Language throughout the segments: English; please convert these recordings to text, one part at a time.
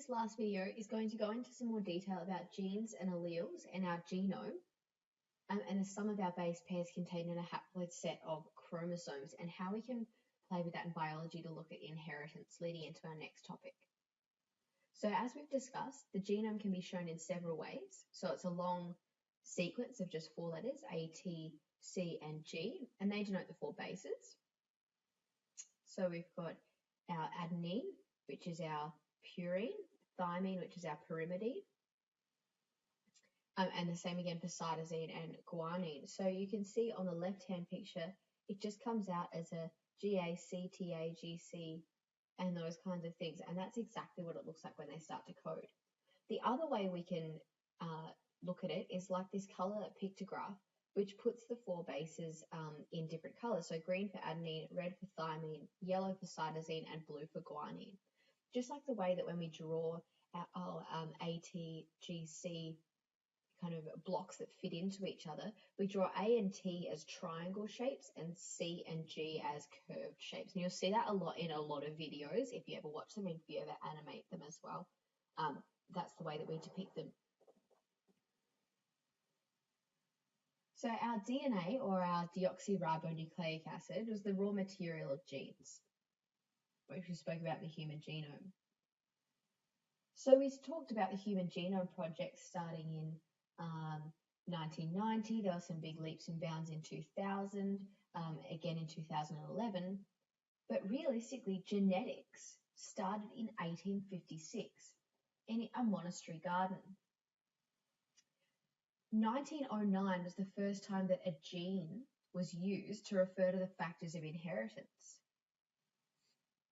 this last video is going to go into some more detail about genes and alleles and our genome, and the sum of our base pairs contained in a haploid set of chromosomes, and how we can play with that in biology to look at inheritance, leading into our next topic. So as we've discussed, the genome can be shown in several ways. So it's a long sequence of just 4 letters, A, T, C, and G, and they denote the 4 bases. So we've got our adenine, which is our purine, thymine, which is our pyrimidine, and the same again for cytosine and guanine. So you can see on the left-hand picture, it just comes out as a GA, CTA, GC, and those kinds of things. And that's exactly what it looks like when they start to code. The other way we can look at it is like this color pictograph, which puts the 4 bases in different colors. So green for adenine, red for thymine, yellow for cytosine, and blue for guanine. Just like the way that when we draw our ATGC kind of blocks that fit into each other, we draw A and T as triangle shapes and C and G as curved shapes. And you'll see that a lot in a lot of videos if you ever watch them, if you ever animate them as well. That's the way that we depict them. So our DNA, or our deoxyribonucleic acid, was the raw material of genes, which we spoke about in the human genome. So we talked about the Human Genome Project starting in 1990. There were some big leaps and bounds in 2000, again in 2011. But realistically, genetics started in 1856 in a monastery garden. 1909 was the first time that a gene was used to refer to the factors of inheritance.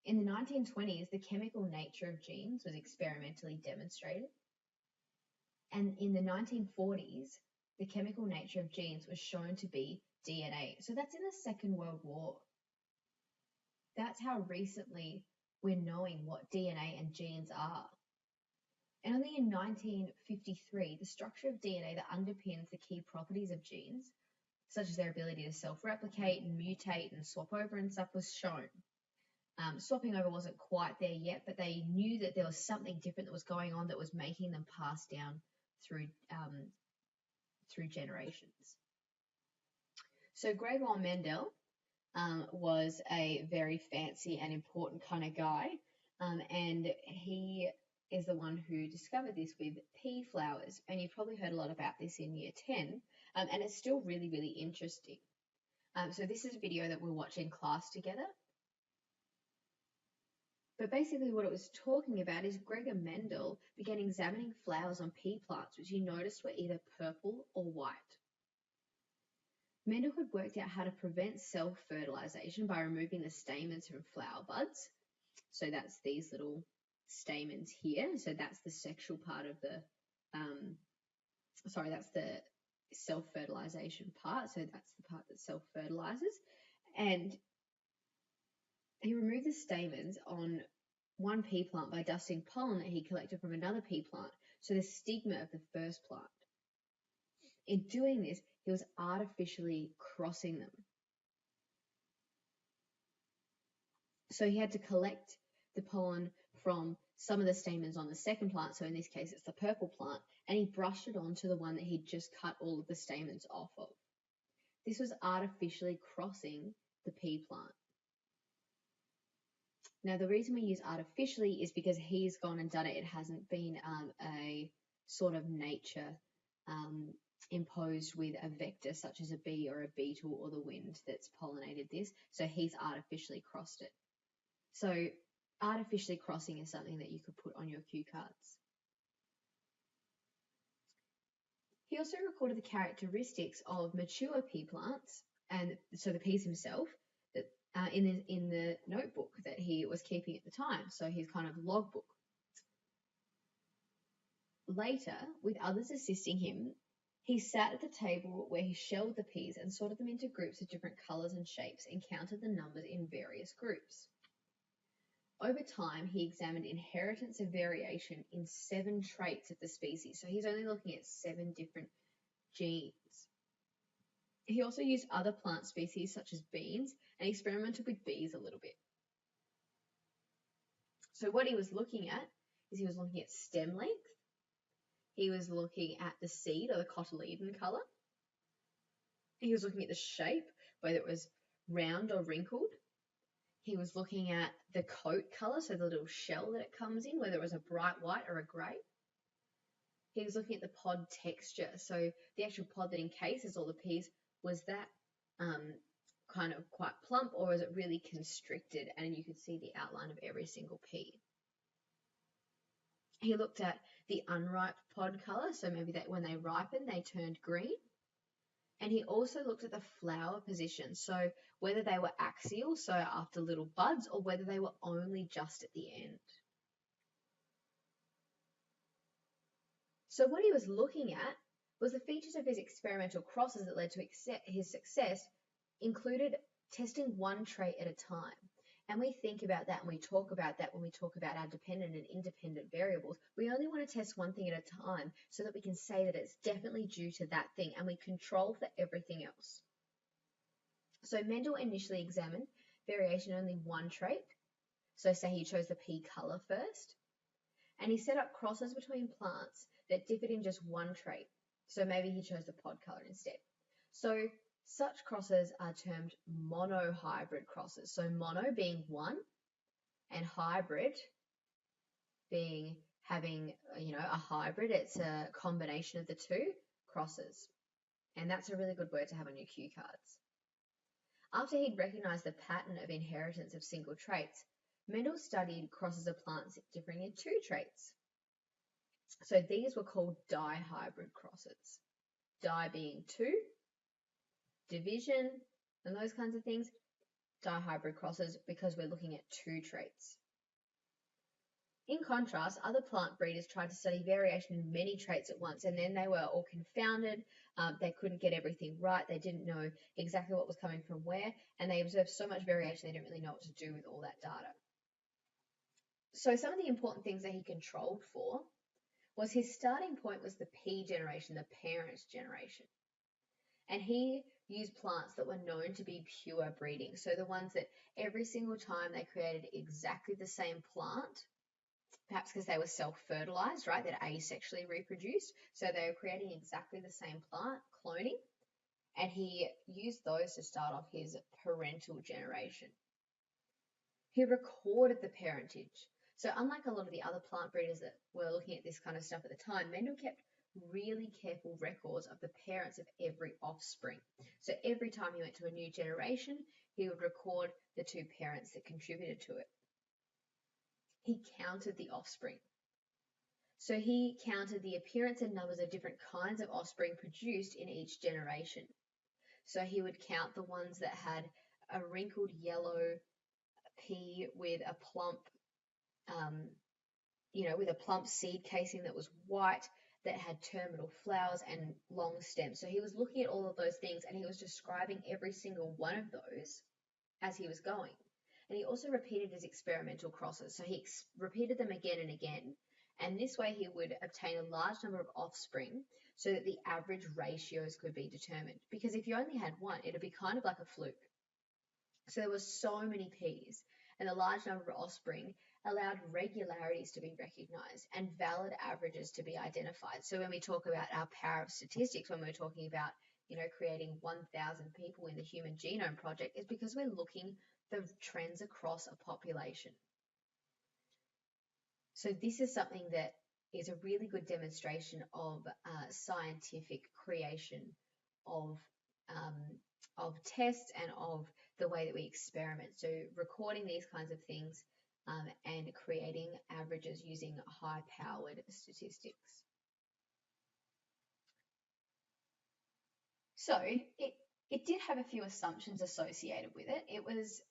In the 1920s, the chemical nature of genes was experimentally demonstrated. And in the 1940s, the chemical nature of genes was shown to be DNA. So that's in the Second World War. That's how recently we're knowing what DNA and genes are. And only in 1953, the structure of DNA that underpins the key properties of genes, such as their ability to self-replicate and mutate and swap over and stuff, was shown. Swapping over wasn't quite there yet, but they knew that there was something different that was going on that was making them pass down through generations. So Gregor Mendel was a very fancy and important kind of guy, and he is the one who discovered this with pea flowers. And you've probably heard a lot about this in year 10, and it's still really, really interesting. So this is a video that we'll watch in class together. But basically what it was talking about is Gregor Mendel began examining flowers on pea plants, which he noticed were either purple or white. Mendel had worked out how to prevent self-fertilization by removing the stamens from flower buds. So that's these little stamens here. So that's the sexual part of the, that's the self-fertilization part. So that's the part that self-fertilizes. And he removed the stamens on one pea plant by dusting pollen that he collected from another pea plant, so the stigma of the first plant. In doing this, he was artificially crossing them. So he had to collect the pollen from some of the stamens on the second plant, so in this case it's the purple plant, and he brushed it onto the one that he'd just cut all of the stamens off of. This was artificially crossing the pea plant. Now, the reason we use artificially is because he's gone and done it. It hasn't been a sort of nature imposed with a vector such as a bee or a beetle or the wind that's pollinated this. So he's artificially crossed it. So artificially crossing is something that you could put on your cue cards. He also recorded the characteristics of mature pea plants, and so the peas himself, in the notebook that he was keeping at the time, so his kind of logbook. Later, with others assisting him, he sat at the table where he shelled the peas and sorted them into groups of different colours and shapes and counted the numbers in various groups. Over time, he examined inheritance of variation in 7 traits of the species, so he's only looking at 7 different genes. He also used other plant species such as beans and experimented with bees a little bit. So what he was looking at is he was looking at stem length. He was looking at the seed or the cotyledon colour. He was looking at the shape, whether it was round or wrinkled. He was looking at the coat colour, so the little shell that it comes in, whether it was a bright white or a grey. He was looking at the pod texture, so the actual pod that encases all the peas, was that kind of quite plump, or is it really constricted and you could see the outline of every single pea? He looked at the unripe pod colour, so maybe that when they ripened they turned green. And he also looked at the flower position, so whether they were axial, so after little buds, or whether they were only just at the end. So what he was looking at was the features of his experimental crosses that led to his success included testing one trait at a time. And we think about that and we talk about that when we talk about our dependent and independent variables. We only want to test one thing at a time so that we can say that it's definitely due to that thing and we control for everything else. So Mendel initially examined variation in only one trait. So say he chose the pea colour first. And he set up crosses between plants that differed in just one trait. So maybe he chose the pod colour instead. So such crosses are termed monohybrid crosses. So mono being one and hybrid being having, a hybrid. It's a combination of the two crosses. And that's a really good word to have on your cue cards. After he'd recognised the pattern of inheritance of single traits, Mendel studied crosses of plants differing in two traits. So these were called dihybrid crosses. Di being two, division, and those kinds of things. Dihybrid crosses because we're looking at two traits. In contrast, other plant breeders tried to study variation in many traits at once, and then they were all confounded. They couldn't get everything right. They didn't know exactly what was coming from where, and they observed so much variation they didn't really know what to do with all that data. So some of the important things that he controlled for was his starting point was the pea generation, the parent generation. And he used plants that were known to be pure breeding. So the ones that every single time they created exactly the same plant, perhaps because they were self-fertilized, right, that asexually reproduced. So they were creating exactly the same plant, cloning. And he used those to start off his parental generation. He recorded the parentage. So unlike a lot of the other plant breeders that were looking at this kind of stuff at the time, Mendel kept really careful records of the parents of every offspring. So every time he went to a new generation, he would record the two parents that contributed to it. He counted the offspring. So he counted the appearance and numbers of different kinds of offspring produced in each generation. So he would count the ones that had a wrinkled yellow pea with a plump with a plump seed casing that was white, that had terminal flowers and long stems. So he was looking at all of those things and he was describing every single one of those as he was going. And he also repeated his experimental crosses. So he repeated them again and again. And this way he would obtain a large number of offspring so that the average ratios could be determined. Because if you only had one, it would be kind of like a fluke. So there were so many peas, and a large number of offspring allowed regularities to be recognised and valid averages to be identified. So when we talk about our power of statistics, when we're talking about, creating 1,000 people in the Human Genome Project, it's because we're looking for trends across a population. So this is something that is a really good demonstration of scientific creation of tests and of the way that we experiment. So recording these kinds of things and creating averages using high-powered statistics. So it did have a few assumptions associated with it. It was,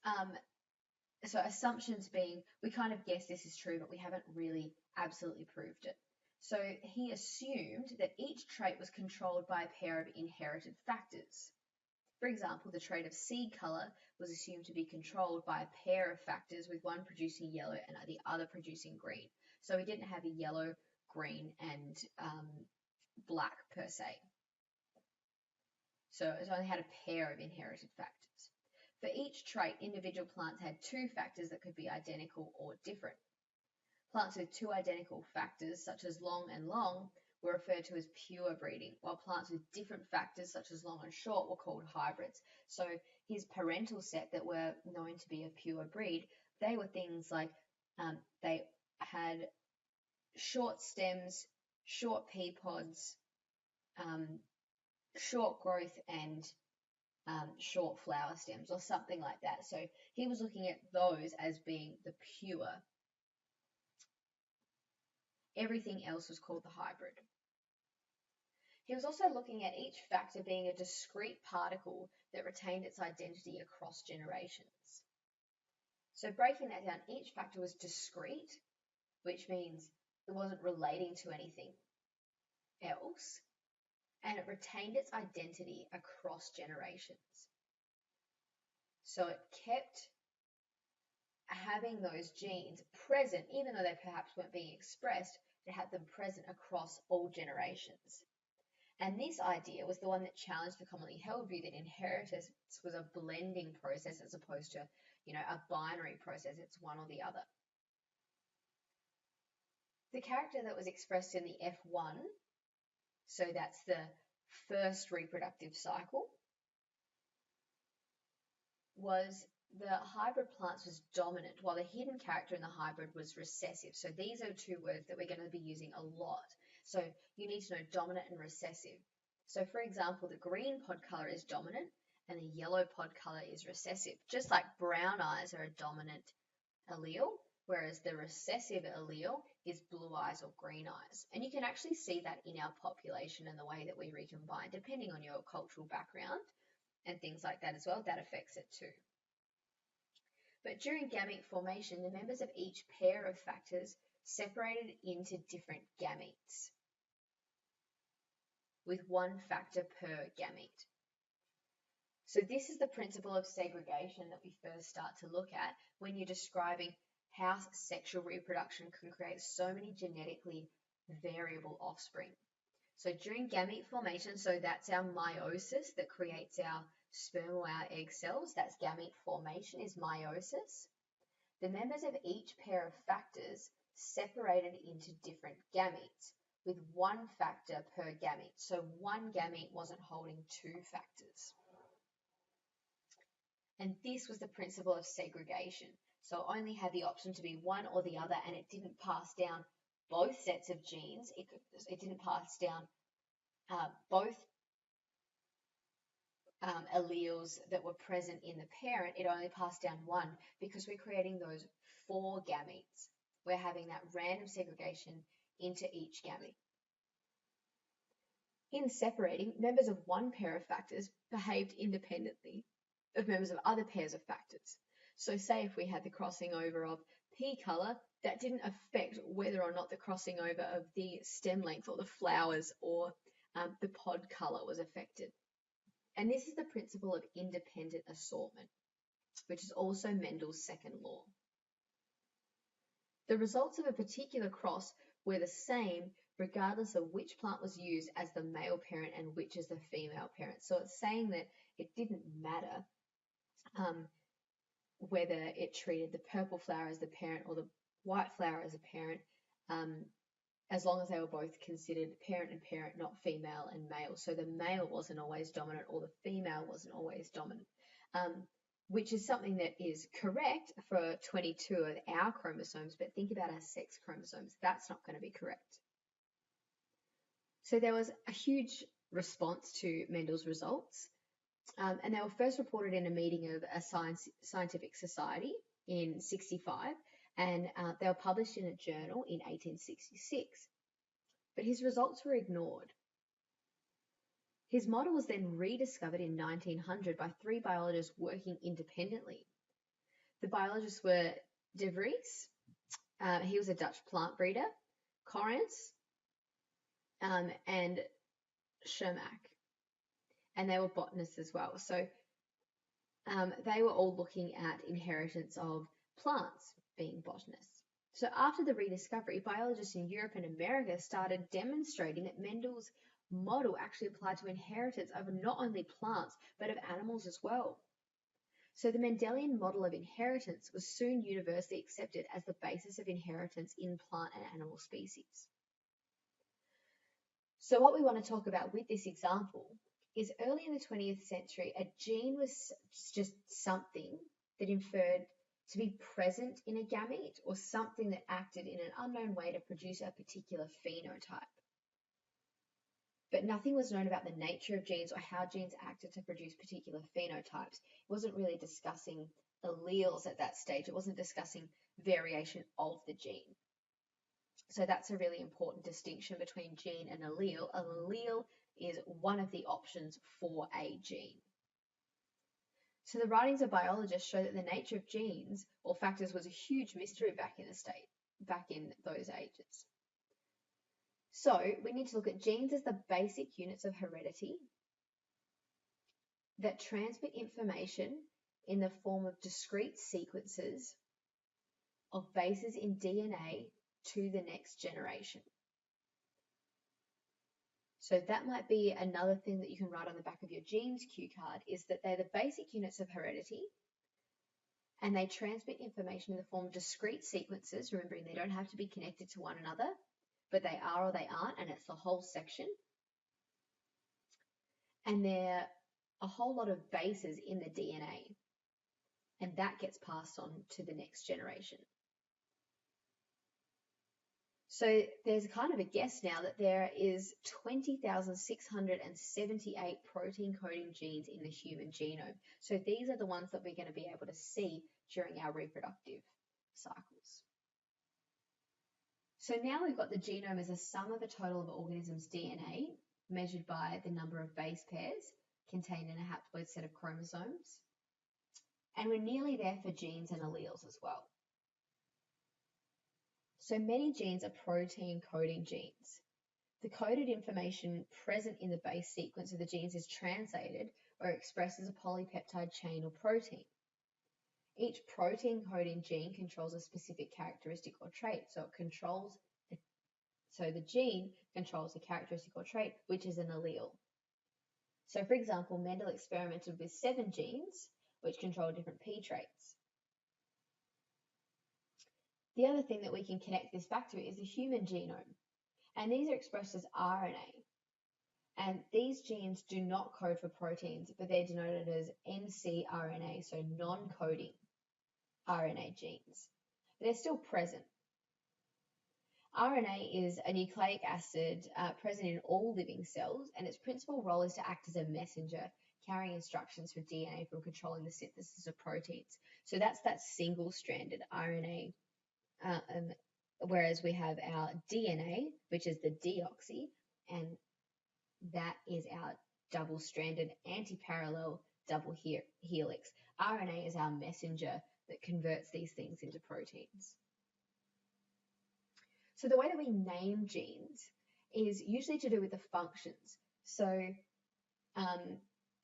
so assumptions being, we kind of guess this is true, but we haven't really absolutely proved it. So he assumed that each trait was controlled by a pair of inherited factors. For example, the trait of seed colour was assumed to be controlled by a pair of factors, with one producing yellow and the other producing green. So we didn't have a yellow, green, and black per se. So it only had a pair of inherited factors. For each trait, individual plants had two factors that could be identical or different. Plants with two identical factors, such as long and long, were referred to as pure breeding, while plants with different factors, such as long and short, were called hybrids. So his parental set that were known to be a pure breed, they were things like they had short stems, short pea pods, short growth, and short flower stems, or something like that. So he was looking at those as being the pure. Everything else was called the hybrid. He was also looking at each factor being a discrete particle that retained its identity across generations. So breaking that down, each factor was discrete, which means it wasn't relating to anything else, and it retained its identity across generations. So it kept having those genes present, even though they perhaps weren't being expressed, to have them present across all generations. And this idea was the one that challenged the commonly held view that inheritance was a blending process as opposed to, a binary process. It's one or the other. The character that was expressed in the F1, so that's the first reproductive cycle, was the hybrid plants was dominant, while the hidden character in the hybrid was recessive. So these are two words that we're going to be using a lot. So you need to know dominant and recessive. So for example, the green pod color is dominant and the yellow pod color is recessive. Just like brown eyes are a dominant allele, whereas the recessive allele is blue eyes or green eyes. And you can actually see that in our population and the way that we recombine, depending on your cultural background and things like that as well. That affects it too. But during gamete formation, the members of each pair of factors separated into different gametes, with one factor per gamete. So this is the principle of segregation that we first start to look at when you're describing how sexual reproduction can create so many genetically variable offspring. So during gamete formation, so that's our meiosis that creates our sperm or our egg cells, that's gamete formation is meiosis. The members of each pair of factors separated into different gametes with one factor per gamete. So one gamete wasn't holding two factors. And this was the principle of segregation. So it only had the option to be one or the other, and it didn't pass down both sets of genes. It didn't pass down both alleles that were present in the parent. It only passed down one, because we're creating those four gametes. We're having that random segregation into each gamete. In separating, members of one pair of factors behaved independently of members of other pairs of factors. So say if we had the crossing over of pea colour, that didn't affect whether or not the crossing over of the stem length or the flowers or the pod colour was affected. And this is the principle of independent assortment, which is also Mendel's second law. The results of a particular cross were the same regardless of which plant was used as the male parent and which as the female parent. So it's saying that it didn't matter whether it treated the purple flower as the parent or the white flower as a parent, as long as they were both considered parent and parent, not female and male. So the male wasn't always dominant or the female wasn't always dominant, which is something that is correct for 22 of our chromosomes, but think about our sex chromosomes. That's not going to be correct. So there was a huge response to Mendel's results, and they were first reported in a meeting of a scientific society in 65, and they were published in a journal in 1866. But his results were ignored. His model was then rediscovered in 1900 by three biologists working independently. The biologists were De Vries, he was a Dutch plant breeder, Correns, and Schermack, and they were botanists as well. So they were all looking at inheritance of plants, being botanists. So after the rediscovery, biologists in Europe and America started demonstrating that Mendel's model actually applied to inheritance of not only plants, but of animals as well. So the Mendelian model of inheritance was soon universally accepted as the basis of inheritance in plant and animal species. So what we want to talk about with this example is early in the 20th century, a gene was just something that inferred to be present in a gamete or something that acted in an unknown way to produce a particular phenotype. But nothing was known about the nature of genes or how genes acted to produce particular phenotypes. It wasn't really discussing alleles at that stage. It wasn't discussing variation of the gene. So that's a really important distinction between gene and allele. An allele is one of the options for a gene. So the writings of biologists show that the nature of genes or factors was a huge mystery back in those ages. So we need to look at genes as the basic units of heredity that transmit information in the form of discrete sequences of bases in DNA to the next generation. So that might be another thing that you can write on the back of your genes cue card, is that they're the basic units of heredity and they transmit information in the form of discrete sequences, remembering they don't have to be connected to one another, but they are or they aren't, and it's the whole section. And there are a whole lot of bases in the DNA, and that gets passed on to the next generation. So there's kind of a guess now that there is 20,678 protein coding genes in the human genome. So these are the ones that we're going to be able to see during our reproductive cycles. So now we've got the genome as a sum of a total of organisms' DNA measured by the number of base pairs contained in a haploid set of chromosomes. And we're nearly there for genes and alleles as well. So many genes are protein coding genes. The coded information present in the base sequence of the genes is translated or expressed as a polypeptide chain or protein. Each protein coding gene controls a specific characteristic or trait. So the gene controls a characteristic or trait, which is an allele. So for example, Mendel experimented with 7 genes which control different P traits. The other thing that we can connect this back to is the human genome. And these are expressed as RNA. And these genes do not code for proteins, but they're denoted as ncRNA, so non-coding RNA genes. But they're still present. RNA is a nucleic acid present in all living cells, and its principal role is to act as a messenger, carrying instructions for DNA from controlling the synthesis of proteins. So that's that single-stranded RNA. Whereas we have our DNA, which is the deoxy, and that is our double-stranded antiparallel double helix. RNA is our messenger that converts these things into proteins. So the way that we name genes is usually to do with the functions. So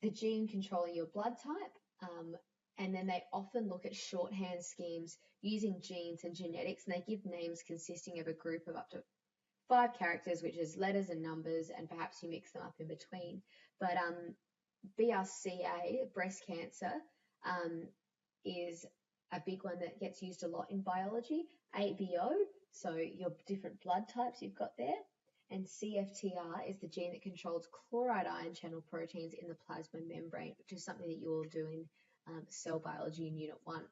the gene controlling your blood type, and then they often look at shorthand schemes using genes and genetics, and they give names consisting of a group of up to 5 characters, which is letters and numbers, and perhaps you mix them up in between. But BRCA, breast cancer, is a big one that gets used a lot in biology. ABO, so your different blood types you've got there. And CFTR is the gene that controls chloride ion channel proteins in the plasma membrane, which is something that you will do in cell biology in Unit 1.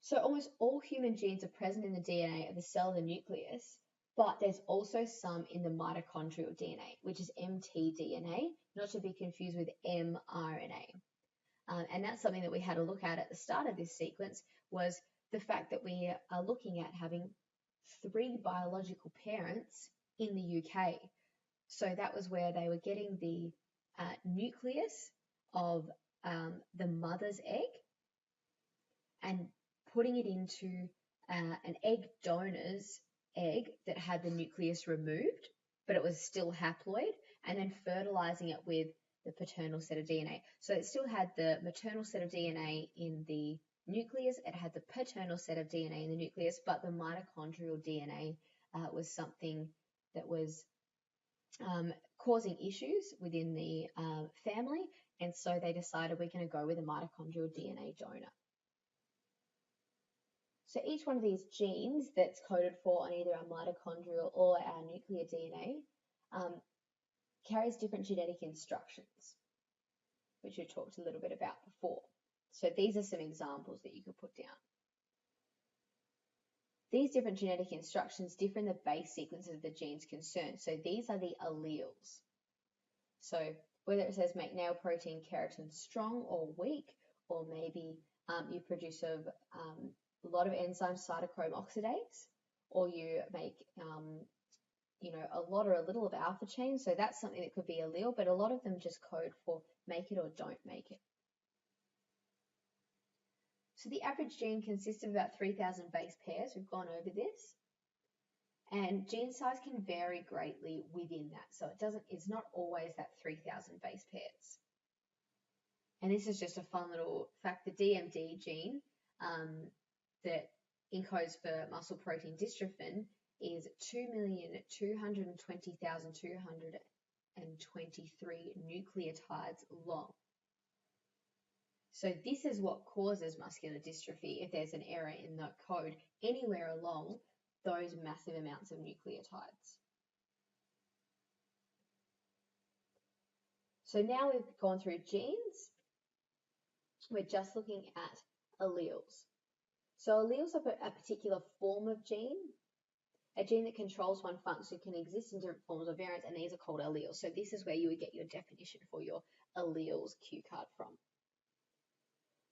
So almost all human genes are present in the DNA of the cell and the nucleus, but there's also some in the mitochondrial DNA, which is mtDNA, not to be confused with mRNA. And that's something that we had a look at the start of this sequence, was the fact that we are looking at having 3 biological parents in the UK. So that was where they were getting the nucleus of the mother's egg and putting it into an egg donor's egg that had the nucleus removed, but it was still haploid, and then fertilizing it with the paternal set of DNA. So it still had the maternal set of DNA in the nucleus, it had the paternal set of DNA in the nucleus, but the mitochondrial DNA was something that was causing issues within the family, And so they decided we're going to go with a mitochondrial DNA donor. So each one of these genes that's coded for on either our mitochondrial or our nuclear DNA carries different genetic instructions, which we talked a little bit about before. So these are some examples that you could put down. These different genetic instructions differ in the base sequence of the genes concerned. So these are the alleles. So whether it says make nail protein keratin strong or weak, or maybe you produce a lot of enzymes cytochrome oxidase, or you make a lot or a little of alpha chain. So that's something that could be allele, but a lot of them just code for make it or don't make it. So the average gene consists of about 3,000 base pairs. We've gone over this. And gene size can vary greatly within that. So it's not always that 3,000 base pairs. And this is just a fun little fact. The DMD gene that encodes for muscle protein dystrophin is 2,220,223 nucleotides long. So this is what causes muscular dystrophy if there's an error in the code anywhere along those massive amounts of nucleotides. So now we've gone through genes, we're just looking at alleles. So alleles are a particular form of gene. A gene that controls one function can exist in different forms or variants, and these are called alleles. So this is where you would get your definition for your alleles cue card from.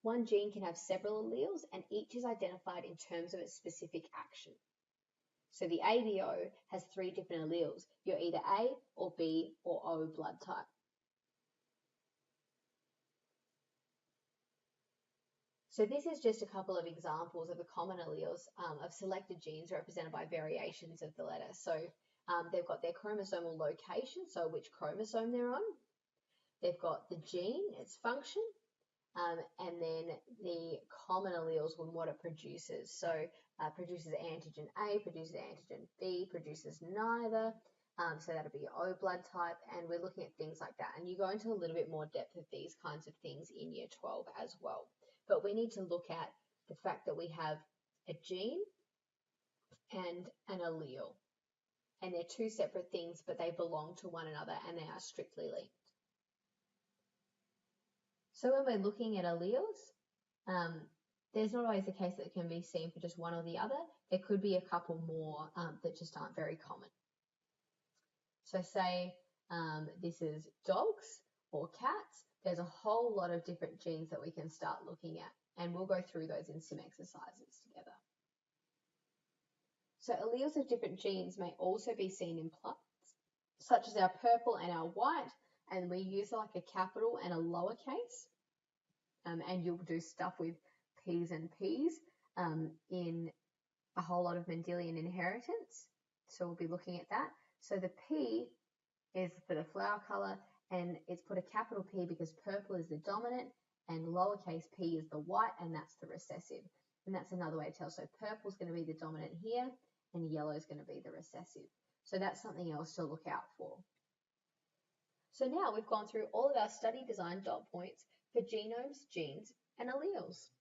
One gene can have several alleles, and each is identified in terms of its specific action. So the ABO has 3 different alleles. You're either A or B or O blood type. So this is just a couple of examples of the common alleles of selected genes represented by variations of the letter. So they've got their chromosomal location, so which chromosome they're on. They've got the gene, its function, and then the common alleles and what it produces. So produces antigen A, produces antigen B, produces neither. So that'll be O blood type, and we're looking at things like that. And you go into a little bit more depth of these kinds of things in year 12 as well. But we need to look at the fact that we have a gene and an allele. And they're 2 separate things, but they belong to one another and they are strictly linked. So when we're looking at alleles, there's not always the case that it can be seen for just one or the other. There could be a couple more that just aren't very common. So say this is dogs or cats. There's a whole lot of different genes that we can start looking at, and we'll go through those in some exercises together. So alleles of different genes may also be seen in plants, such as our purple and our white, and we use like a capital and a lowercase, and you'll do stuff with P's and P's in a whole lot of Mendelian inheritance. So we'll be looking at that. So the P is for the flower color, and it's put a capital P because purple is the dominant and lowercase p is the white, and that's the recessive. And that's another way to tell. So purple is going to be the dominant here and yellow is going to be the recessive. So that's something else to look out for. So now we've gone through all of our study design dot points for genomes, genes, and alleles.